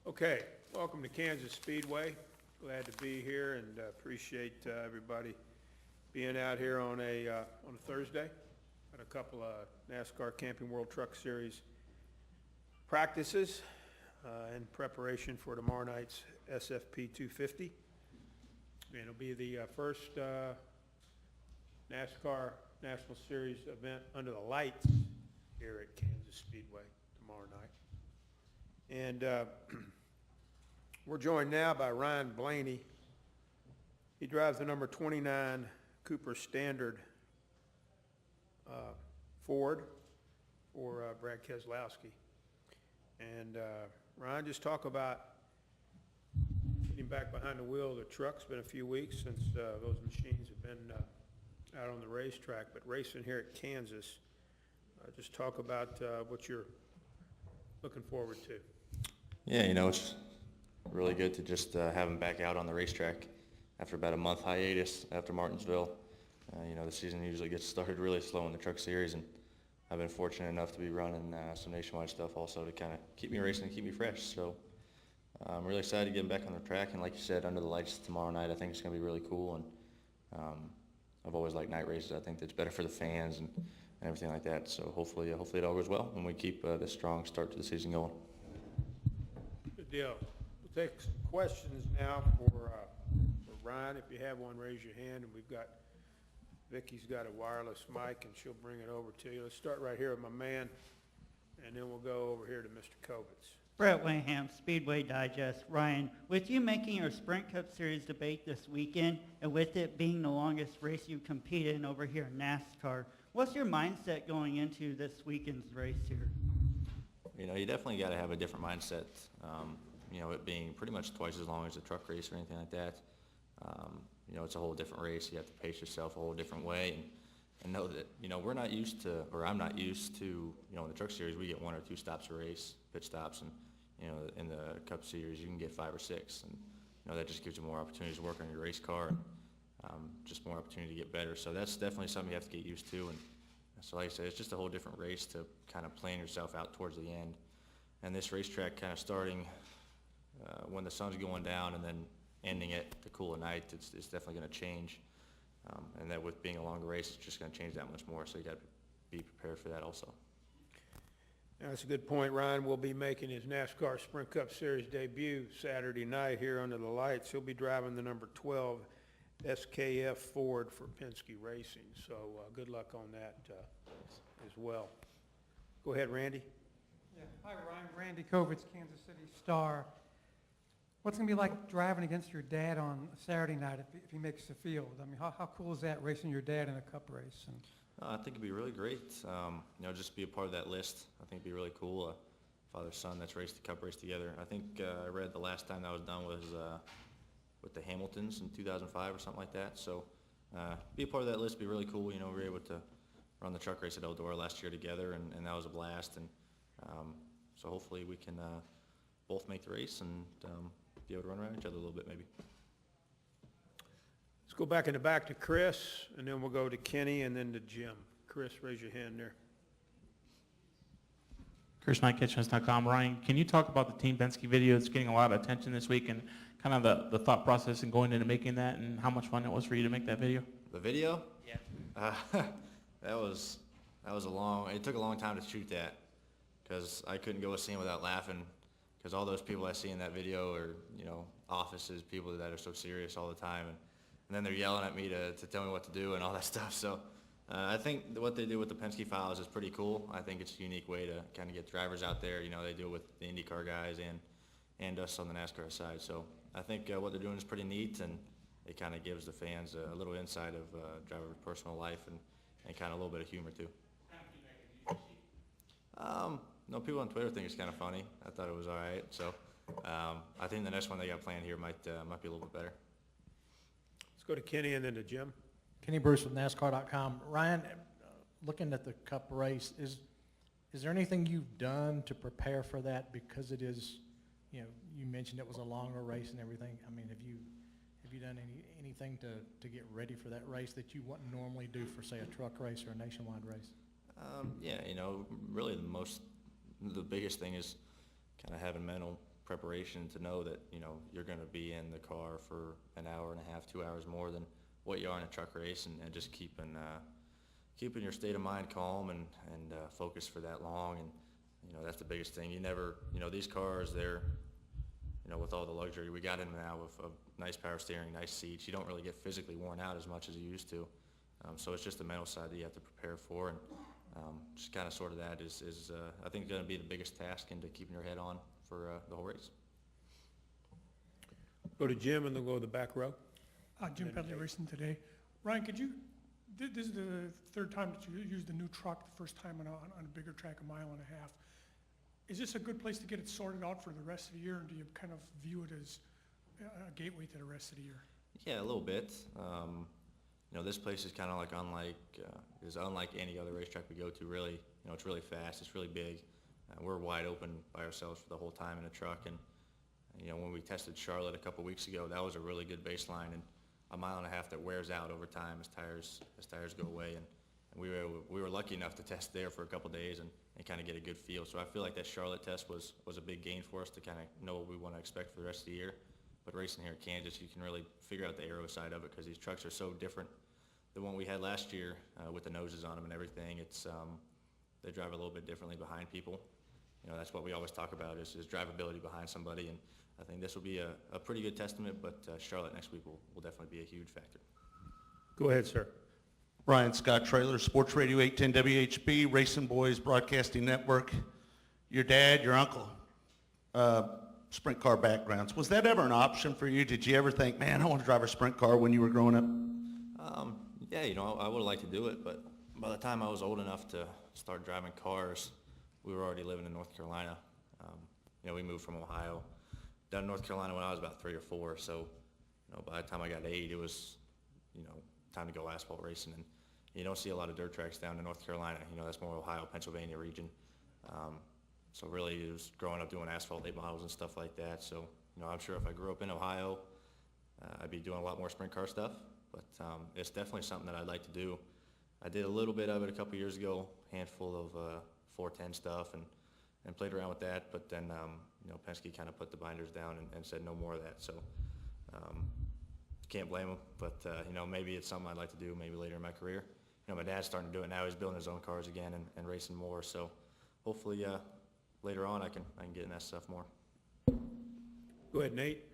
Okay, welcome to Kansas Speedway. Glad to be here and appreciate everybody being out here on a Thursday. Got a couple of NASCAR Camping World Truck Series practices in preparation for tomorrow night's SFP 250. And it'll be the first NASCAR National Series event under the lights here at Kansas Speedway tomorrow night. And we're joined now by Ryan Blaney. He drives the number 29 Cooper Standard Ford for Brad Keselowski. And Ryan, just talk about getting back behind the wheel of the truck. It's been a few weeks since those machines have been out on the racetrack, but racing here at Kansas, just talk about what you're looking forward to. Yeah, it's really good to just have him back out on the racetrack after about a month hiatus after Martinsville. The season usually gets started really slow in the truck series, and I've been fortunate enough to be running some nationwide stuff also to kind of keep me racing and keep me fresh. So I'm really excited to get back on the track, and like you said, under the lights tomorrow night, I think it's going to be really cool. And I've always liked night races. I think that's better for the fans and everything like that. So hopefully it all goes well and we keep this strong start to the season going. Good deal. We'll take some questions now for Ryan. If you have one, raise your hand. And we've got Vicky's got a wireless mic, and she'll bring it over to you. Let's start right here with my man, and then we'll go over here to Mr. Kovitz. Brett Wingham, Speedway Digest. Ryan, with you making your Sprint Cup Series debate this weekend, and with it being the longest race you've competed in over here in NASCAR, what's your mindset going into this weekend's race here? You definitely got to have a different mindset. It being pretty much twice as long as a truck race or anything like that. It's a whole different race. You have to pace yourself a whole different way, and know that, we're not used to, or I'm not used to, in the truck series, we get 1 or 2 stops a race, pit stops, and, in the Cup Series, you can get 5 or 6, and, that just gives you more opportunities to work on your race car, and just more opportunity to get better. So that's definitely something you have to get used to, and so like I said, it's just a whole different race to kind of plan yourself out towards the end. And this racetrack kind of starting when the sun's going down and then ending it to cool at night, it's definitely going to change. And that with being a longer race, it's just going to change that much more. So you got to be prepared for that also. That's a good point. Ryan will be making his NASCAR Sprint Cup Series debut Saturday night here under the lights. He'll be driving the number 12 SKF Ford for Penske Racing. So good luck on that as well. Go ahead, Randy. Yeah. Hi, Ryan. Randy Kovitz, Kansas City Star. What's it going to be like driving against your dad on Saturday night if he makes the field? I mean, how cool is that, racing your dad in a cup race? And I think it'd be really great. Just be a part of that list. I think it'd be really cool. Father-son that's raced the cup race together. I think I read the last time that was done was with the Hamiltons in 2005 or something like that. So be a part of that list would be really cool. We were able to run the truck race at Eldora last year together, and that was a blast. And so hopefully we can both make the race and be able to run around each other a little bit maybe. Let's go back in the back to Chris, and then we'll go to Kenny and then to Jim. Chris, raise your hand there. ChrisKnightKitchens.com. Ryan, can you talk about the Team Penske video? It's getting a lot of attention this week, and kind of the thought process in going into making that, and how much fun it was for you to make that video? The video? Yeah. It took a long time to shoot that, because I couldn't go a scene without laughing, because all those people I see in that video are, offices, people that are so serious all the time, and then they're yelling at me to tell me what to do and all that stuff. So I think what they do with the Penske Files is pretty cool. I think it's a unique way to kind of get drivers out there. They do it with the IndyCar guys and us on the NASCAR side. So I think what they're doing is pretty neat, and it kind of gives the fans a little insight of driver's personal life and kind of a little bit of humor too. No, people on Twitter think it's kind of funny. I thought it was all right. So I think the next one they got planned here might be a little bit better. Let's go to Kenny and then to Jim. Kenny Bruce with NASCAR.com. Ryan, looking at the Cup race, is there anything you've done to prepare for that? Because it is, you mentioned it was a longer race and everything. I mean, have you done anything to get ready for that race that you wouldn't normally do for, say, a truck race or a nationwide race? Yeah, really the biggest thing is kind of having mental preparation to know that, you know, you're going to be in the car for an hour and a half, 2 hours more than what you are in a truck race, and just keeping your state of mind calm and focused for that long. And, you know, that's the biggest thing. You never, you know, these cars, they're, you know, with all the luxury we got in them now, with nice power steering, nice seats, you don't really get physically worn out as much as you used to. So it's just the mental side that you have to prepare for, and just kind of sort of that is I think going to be the biggest task into keeping your head on for the whole race. Go to Jim and then go to the back row. Jim Pedley Racing today. Ryan, could you, this is the third time that you used the new truck, the first time on a bigger track, 1.5 miles. Is this a good place to get it sorted out for the rest of the year, and do you kind of view it as a gateway to the rest of the year? Yeah, a little bit. You know, this place is kind of like unlike any other racetrack we go to, really. You know, it's really fast, it's really big. We're wide open by ourselves for the whole time in a truck, and you know, when we tested Charlotte a couple weeks ago, that was a really good baseline, and 1.5 miles that wears out over time as tires go away. And we were lucky enough to test there for a couple days and kind of get a good feel. So I feel like that Charlotte test was a big gain for us to kind of know what we want to expect for the rest of the year. But racing here at Kansas, you can really figure out the aero side of it, because these trucks are so different. The one we had last year with the noses on them and everything, it's they drive a little bit differently behind people. You know, that's what we always talk about is drivability behind somebody, and I think this will be a pretty good testament, but Charlotte next week will definitely be a huge factor. Go ahead, sir. Ryan Scott, Trailer, Sports Radio 810 WHB, Racing Boys Broadcasting Network. Your dad, your uncle, sprint car backgrounds. Was that ever an option for you? Did you ever think, man, I want to drive a sprint car when you were growing up? Yeah, you know, I would have liked to do it, but by the time I was old enough to start driving cars, we were already living in North Carolina. You know, we moved from Ohio down to North Carolina when I was about 3 or 4, so, you know, by the time I got 8, it was, you know, time to go asphalt racing, and you don't see a lot of dirt tracks down in North Carolina. You know, that's more Ohio, Pennsylvania region. So really it was growing up doing asphalt late models and stuff like that. So, you know, I'm sure if I grew up in Ohio, I'd be doing a lot more sprint car stuff, but it's definitely something that I'd like to do. I did a little bit of it a couple years ago, handful of 410 stuff, and played around with that, but then, you know, Penske kind of put the binders down and said no more of that. So can't blame them, but you know, maybe it's something I'd like to do maybe later in my career. You know, my dad's starting to do it now. He's building his own cars again and racing more. So hopefully later on I can get in that stuff more. Go ahead, Nate.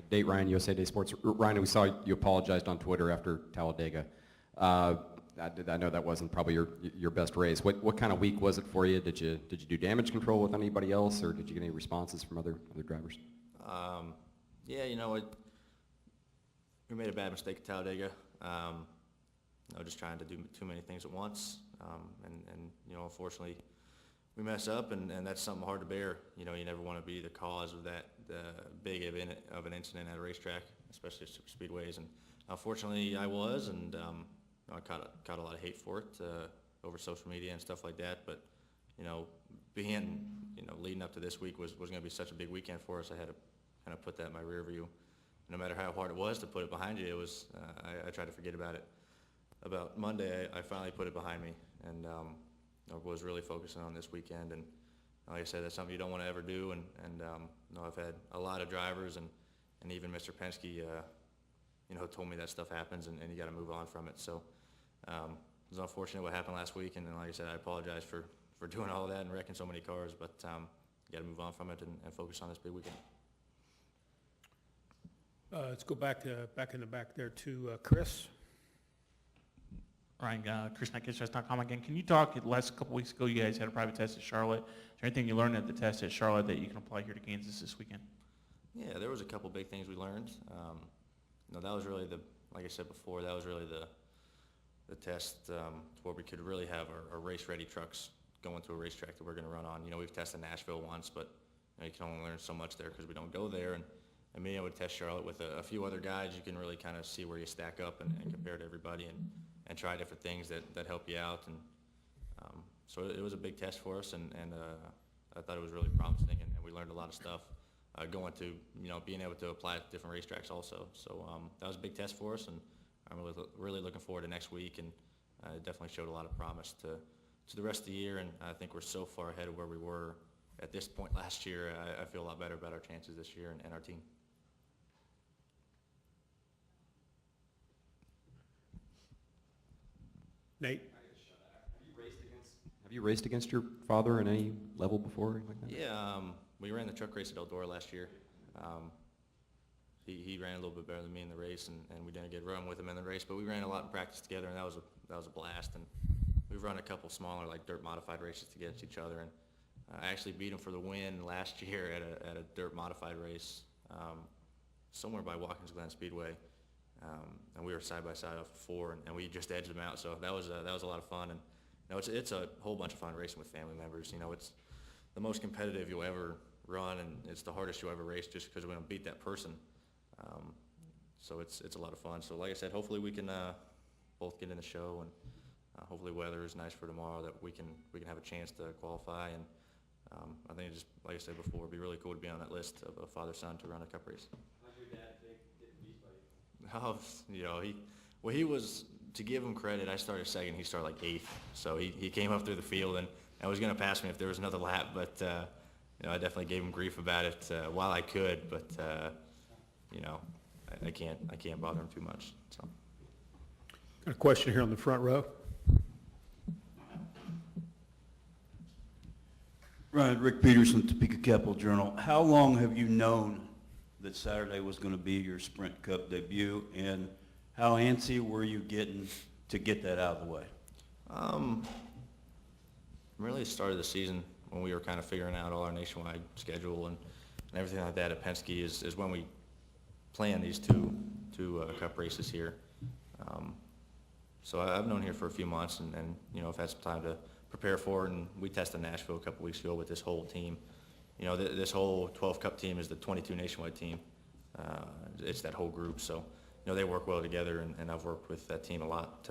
Date Ryan, USA Today Sports. Ryan, we saw you apologized on Twitter after Talladega. I know that wasn't probably your best race. What kind of week was it for you? Did you do damage control with anybody else, or did you get any responses from other drivers? Yeah, you know, we made a bad mistake at Talladega. You know, just trying to do too many things at once, and you know, unfortunately, we mess up, and that's something hard to bear. You know, you never want to be the cause of that big of an incident at a racetrack, especially super speedways. And unfortunately, I was, and I caught a lot of hate for it over social media and stuff like that. But you know, leading up to this week was going to be such a big weekend for us. I had to kind of put that in my rear view. No matter how hard it was to put it behind you, it was. I tried to forget about it. About Monday, I finally put it behind me, and I was really focusing on this weekend. And like I said, that's something you don't want to ever do. And you know, I've had a lot of drivers, and even Mr. Penske, you know, told me that stuff happens, and you got to move on from it. So it was unfortunate what happened last week, and like I said, I apologize for doing all that and wrecking so many cars. But you got to move on from it and focus on this big weekend. Let's go back in the back there to Chris. Ryan, Chris Knight, again. Can you talk, the last couple weeks ago, you guys had a private test at Charlotte. Is there anything you learned at the test at Charlotte that you can apply here to Kansas this weekend? Yeah, there was a couple big things we learned. You know, that was really like I said before, that was really the test where we could really have our race-ready trucks going to a racetrack that we're going to run on. You know, we've tested Nashville once, but you know, you can only learn so much there because we don't go there. And being able to test Charlotte with a few other guys, you can really kind of see where you stack up and compare to everybody and try different things that help you out. And so it was a big test for us, and I thought it was really promising, and we learned a lot of stuff going to, you know, being able to apply it to different racetracks also. So that was a big test for us, and I'm really looking forward to next week, and it definitely showed a lot of promise to the rest of the year. And I think we're so far ahead of where we were at this point last year, I feel a lot better about our chances this year and our team. Nate? Have you raced against your father in any level before? Like that? Yeah, we ran the truck race at Eldora last year. He ran a little bit better than me in the race, and we didn't get run with him in the race, but we ran a lot in practice together, and that was a blast. And we've run a couple smaller, like dirt modified races against each other, and I actually beat him for the win last year at a dirt modified race somewhere by Watkins Glen Speedway, and we were side by side off of 4, and we just edged him out. So that was a lot of fun, and you know, it's a whole bunch of fun racing with family members. You know, it's the most competitive you'll ever run, and it's the hardest you'll ever race just because we don't beat that person. So it's a lot of fun. So like I said, hopefully we can both get in the show, and hopefully weather is nice for tomorrow that we can have a chance to qualify. And I think it just, like I said before, it'd be really cool to be on that list of father-son to run a cup race. How's your dad getting beat by you? Oh, you know, he was, to give him credit, I started second, he started like 8th. So he came up through the field and was going to pass me if there was another lap, but you know, I definitely gave him grief about it while I could, but you know, I can't bother him too much. So. Got a question here on the front row. Ryan, Rick Peterson, Topeka Capital Journal. How long have you known that Saturday was going to be your Sprint Cup debut, and how antsy were you getting to get that out of the way? Really started the season when we were kind of figuring out all our nationwide schedule and everything like that at Penske is when we planned these two cup races here. So I've known here for a few months, and you know, I've had some time to prepare for it, and we tested Nashville a couple weeks ago with this whole team. You know, this whole 12 Cup team is the 22 nationwide team. It's that whole group, so you know, they work well together, and I've worked with that team a lot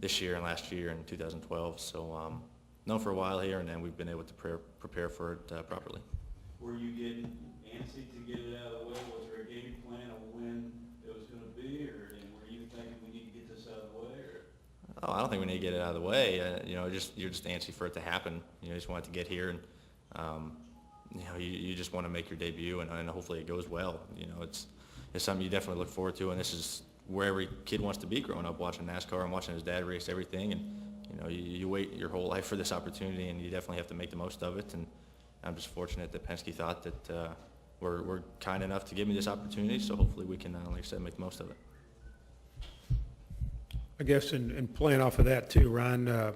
this year and last year in 2012. So known for a while here, and then we've been able to prepare for it properly. Were you getting antsy to get it out of the way? Was there a game plan of when it was going to be, or were you thinking we need to get this out of the way? Or? Oh, I don't think we need to get it out of the way. You know, you're just antsy for it to happen. You know, you just want it to get here, and you know, you just want to make your debut, and hopefully it goes well. You know, it's something you definitely look forward to, and this is where every kid wants to be growing up, watching NASCAR and watching his dad race everything. And you know, you wait your whole life for this opportunity, and you definitely have to make the most of it. And I'm just fortunate that Penske thought that we're kind enough to give me this opportunity, so hopefully we can, like I said, make the most of it. I guess in playing off of that too, Ryan,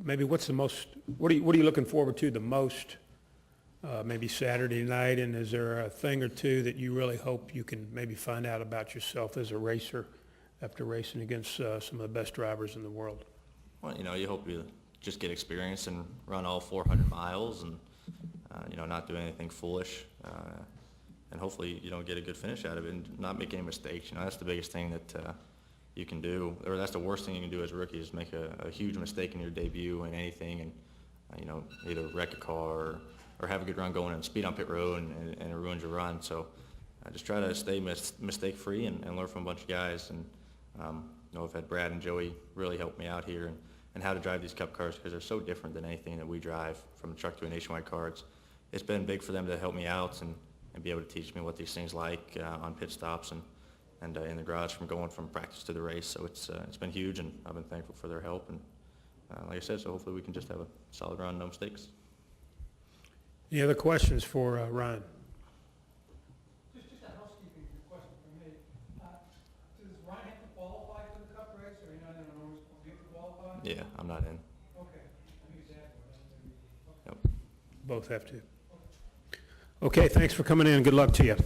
maybe what are you looking forward to the most, maybe Saturday night, and is there a thing or two that you really hope you can maybe find out about yourself as a racer after racing against some of the best drivers in the world? Well, you know, you hope you just get experience and run all 400 miles and, you know, not do anything foolish. And hopefully you don't get a good finish out of it and not make any mistakes. You know, that's the biggest thing that you can do, or that's the worst thing you can do as a rookie, is make a huge mistake in your debut in anything, and you know, either wreck a car or have a good run going and speed on pit road, and it ruins your run. So just try to stay mistake free and learn from a bunch of guys. And you know, I've had Brad and Joey really help me out here and how to drive these cup cars, because they're so different than anything that we drive from a truck to a nationwide car. It's been big for them to help me out and be able to teach me what these things like on pit stops and in the garage from going from practice to the race. So it's been huge, and I've been thankful for their help. And like I said, so hopefully we can just have a solid run, no mistakes. Any other questions for Ryan? Just a housekeeping question from me. Does Ryan have to qualify for the cup race, or are you not in an owner's point? Do you have to qualify? Yeah, I'm not in. Okay. I think it's that. Yep. Both have to. Okay, thanks for coming in. Good luck to you.